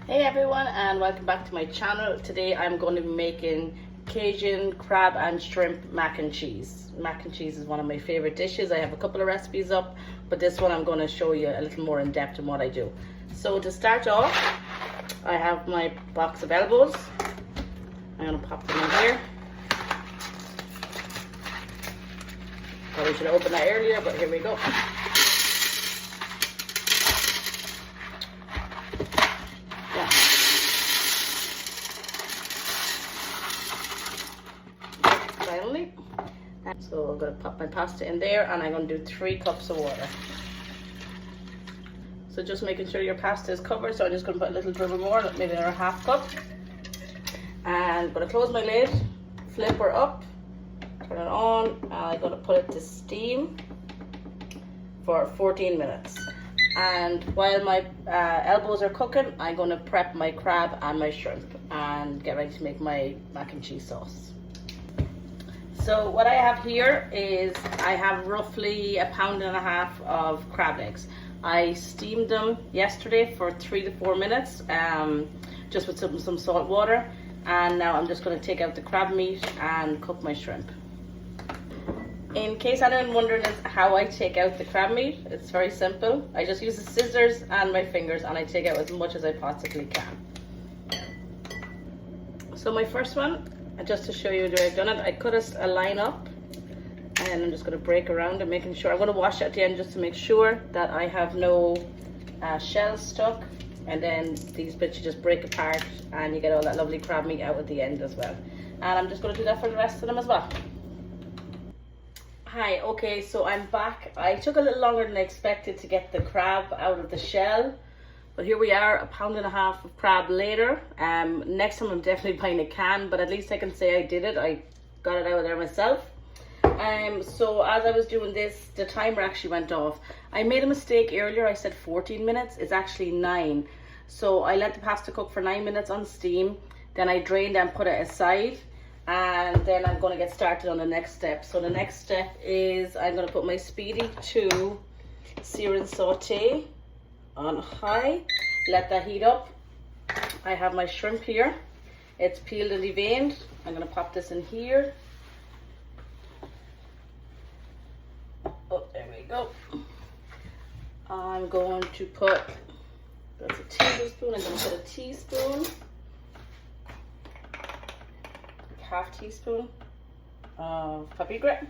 Hey everyone, and welcome back to my channel. Today I'm going to be making Cajun crab and shrimp mac and cheese. Mac and cheese is one of my favorite dishes. I have a couple of recipes up, but this one I'm going to show you a little more in depth in what I do. So to start off, I have my box of elbows. I'm going to pop them in here. Probably should have opened that earlier, but here we go. Finally, so I'm going to pop my pasta in there, and I'm going to do 3 cups of water. So just making sure your pasta is covered, so I'm just going to put a little dribble more, maybe another half cup. And I'm going to close my lid, flip her up, turn it on, and I'm going to put it to steam for 14 minutes. And while my elbows are cooking, I'm going to prep my crab and my shrimp and get ready to make my mac and cheese sauce. So what I have here is I have roughly 1.5 pounds of crab legs. I steamed them yesterday for 3 to 4 minutes, just with some salt water. And now I'm just going to take out the crab meat and cook my shrimp. In case anyone wondering how I take out the crab meat, it's very simple. I just use the scissors and my fingers, and I take out as much as I possibly can. So my first one, just to show you the way I've done it, I cut a line up, and I'm just going to break around and making sure. I'm going to wash it at the end just to make sure that I have no shells stuck, and then these bits you just break apart and you get all that lovely crab meat out at the end as well. And I'm just going to do that for the rest of them as well. Hi, okay, so I'm back. I took a little longer than I expected to get the crab out of the shell, but here we are, 1.5 pounds of crab later. Next time I'm definitely buying a can, but at least I can say I did it. I got it out of there myself. So as I was doing this, the timer actually went off. I made a mistake earlier. I said 14 minutes. It's actually 9. So I let the pasta cook for 9 minutes on steam. Then I drained and put it aside. And then I'm going to get started on the next step. So the next step is I'm going to put my Speedi to sear and saute on high. Let that heat up. I have my shrimp here. It's peeled and deveined. I'm going to pop this in here. Oh, there we go. I'm going to put, that's a tablespoon. I'm going to put a teaspoon, half teaspoon of paprika.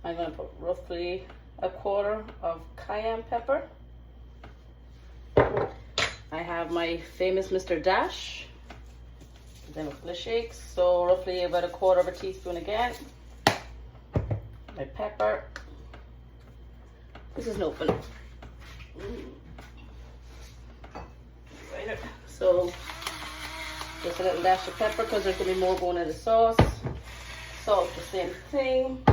I'm going to put roughly 1/4 of cayenne pepper. I have my famous Mr. Dash. Then a couple of shakes, so roughly about 1/4 teaspoon again. My pepper. This isn't open. Right, so just a little dash of pepper because there's going to be more going in the sauce. Salt, the same thing.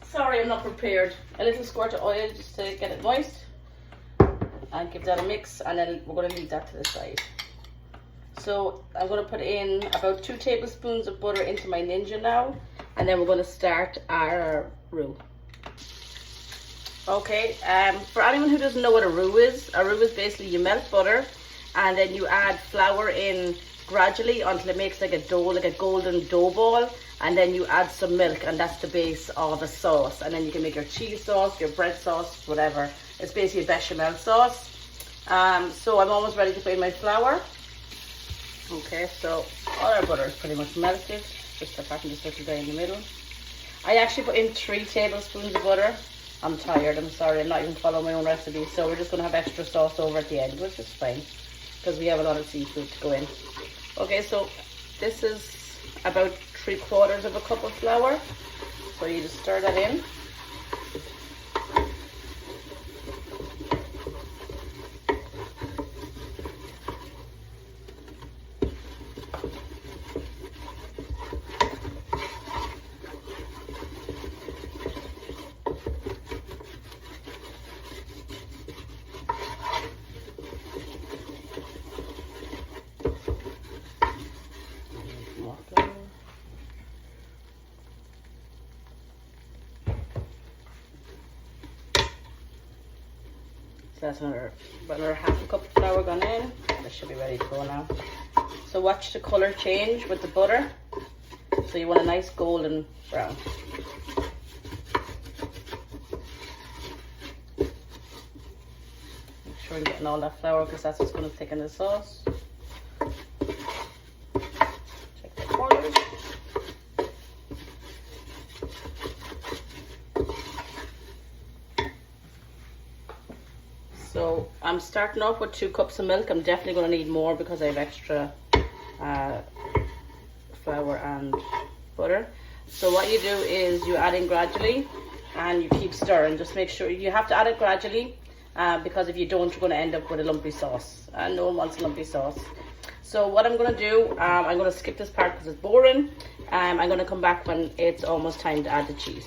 Sorry, I'm not prepared. A little squirt of oil just to get it moist. And give that a mix, and then we're going to leave that to the side. So I'm going to put in about 2 tablespoons of butter into my Ninja now, and then we're going to start our roux. Okay, for anyone who doesn't know what a roux is basically you melt butter, and then you add flour in gradually until it makes like a dough, like a golden dough ball, and then you add some milk, and that's the base of a sauce. And then you can make your cheese sauce, your bread sauce, whatever. It's basically a bechamel sauce. So I'm almost ready to put in my flour. Okay, so all our butter is pretty much melted. Just the pattern just little down in the middle. I actually put in 3 tablespoons of butter. I'm tired, I'm sorry, I'm not even following my own recipe. So we're just going to have extra sauce over at the end, which is fine, because we have a lot of seafood to go in. Okay, so this is about 3/4 cup of flour. So you just stir that in. That's about another half a cup of flour gone in. This should be ready to go now. So watch the colour change with the butter. So you want a nice golden brown. Make sure you're getting all that flour because that's what's going to thicken the sauce. Check the corners. So I'm starting off with 2 cups of milk. I'm definitely going to need more because I have extra flour and butter. So what you do is you add in gradually and you keep stirring. Just make sure you have to add it gradually because if you don't, you're going to end up with a lumpy sauce, and no one wants a lumpy sauce. So what I'm going to do, I'm going to skip this part because it's boring. I'm going to come back when it's almost time to add the cheese.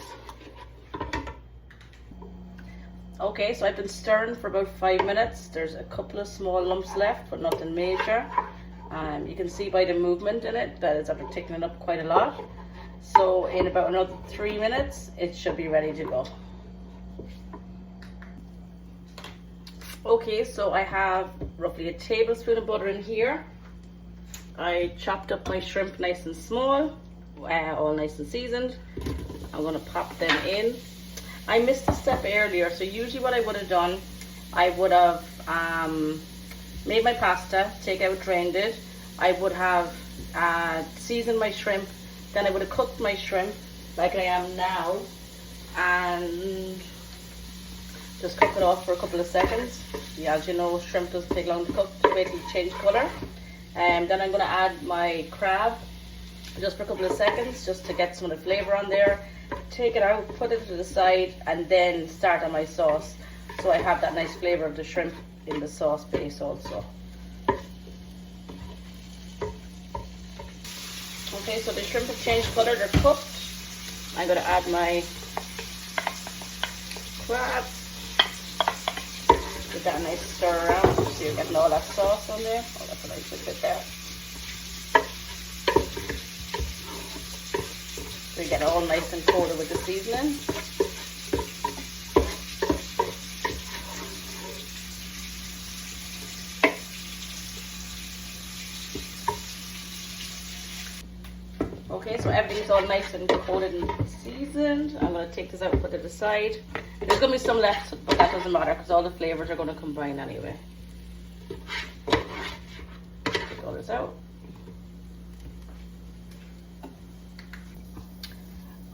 Okay, so I've been stirring for about 5 minutes. There's a couple of small lumps left, but nothing major. You can see by the movement in it that it's after thickening up quite a lot. So in about another 3 minutes, it should be ready to go. Okay, so I have roughly a tablespoon of butter in here. I chopped up my shrimp nice and small, all nice and seasoned. I'm gonna pop them in. I missed a step earlier, so usually what I would have done, I would have made my pasta, take out, drained it. I would have seasoned my shrimp, then I would have cooked my shrimp like I am now, and just cook it off for a couple of seconds. Yeah, as you know, shrimp doesn't take long to cook, to wait till you change colour. Then I'm going to add my crab just for a couple of seconds, just to get some of the flavour on there. Take it out, put it to the side, and then start on my sauce. So I have that nice flavour of the shrimp in the sauce base also. Okay, so the shrimp have changed colour, they're cooked. I'm going to add my crab. Give that a nice stir around so you're getting all that sauce on there. Oh, that's a nice bit there. So you get it all nice and coated with the seasoning. Okay, so everything's all nice and coated and seasoned. I'm going to take this out and put it aside. There's going to be some left, but that doesn't matter because all the flavours are going to combine anyway. Take all this out.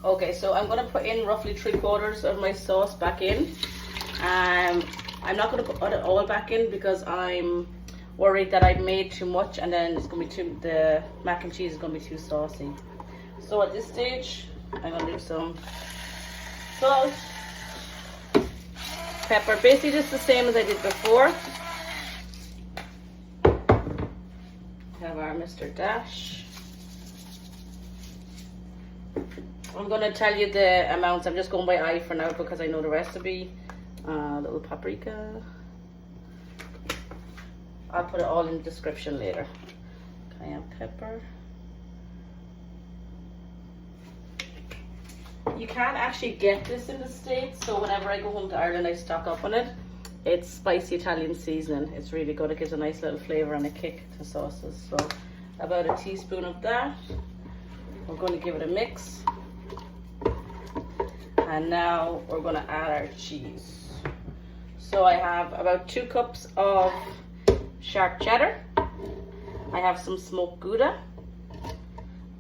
Okay, so I'm going to put in roughly 3/4 of my sauce back in. I'm not going to put it all back in because I'm worried that I've made too much and then it's going to be the mac and cheese is going to be too saucy. So at this stage, I'm going to do some salt, pepper, basically just the same as I did before. Have our Mr. Dash. I'm going to tell you the amounts. I'm just going by eye for now because I know the recipe. Little paprika. I'll put it all in the description later. Cayenne pepper. You can't actually get this in the States, so whenever I go home to Ireland, I stock up on it. It's spicy Italian seasoning. It's really good. It gives a nice little flavour and a kick to sauces. So about a teaspoon of that. We're going to give it a mix. And now we're going to add our cheese. So I have about 2 cups of sharp cheddar. I have some smoked Gouda.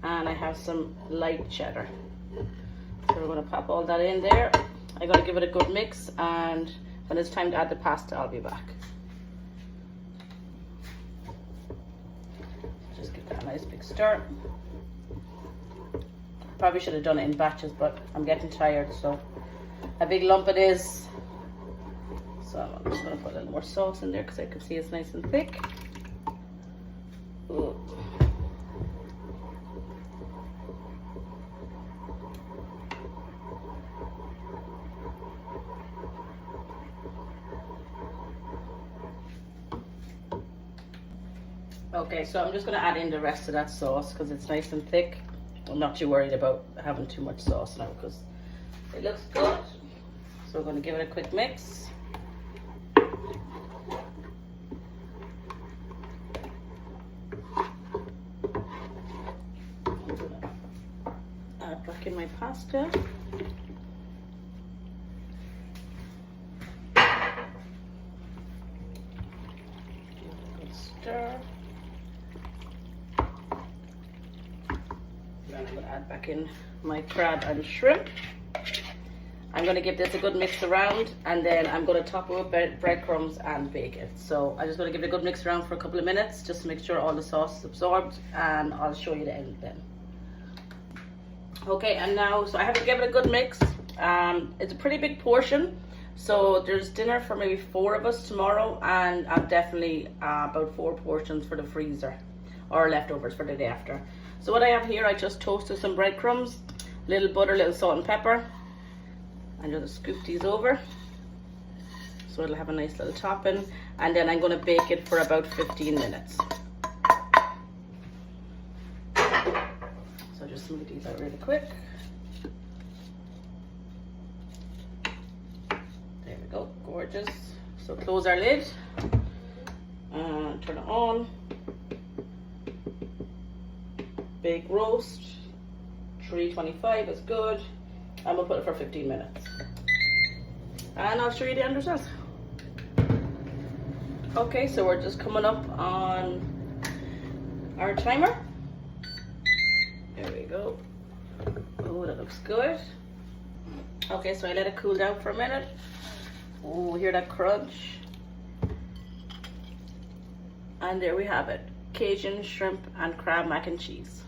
And I have some light cheddar. So we're going to pop all that in there. I'm going to give it a good mix, and when it's time to add the pasta, I'll be back. Just give that a nice big stir. Probably should have done it in batches, but I'm getting tired, so a big lump it is. So I'm just going to put a little more sauce in there because I can see it's nice and thick. Ooh. Okay, so I'm just going to add in the rest of that sauce because it's nice and thick. I'm not too worried about having too much sauce now because it looks good. So we're going to give it a quick mix. pasta. Stir. Then I'm going to add back in my crab and shrimp. I'm going to give this a good mix around, and then I'm going to top it with breadcrumbs and bake it. So I'm just going to give it a good mix around for a couple of minutes just to make sure all the sauce is absorbed, and I'll show you the end then. Okay, and now, so I have to give it a good mix. It's a pretty big portion, so there's dinner for maybe 4 of us tomorrow, and I'm definitely about 4 portions for the freezer or leftovers for the day after. So what I have here, I just toasted some breadcrumbs, little butter, little salt and pepper. I'm going to scoop these over so it'll have a nice little topping, and then I'm going to bake it for about 15 minutes. So just smooth these out really quick. There we go, gorgeous. So close our lid and turn it on. Bake roast, 325 is good. I'm gonna put it for 15 minutes. And I'll show you the end result. Okay, so we're just coming up on our timer. There we go. Oh, that looks good. Okay, so I let it cool down for a minute. Oh, hear that crunch? And there we have it. Cajun shrimp and crab mac and cheese.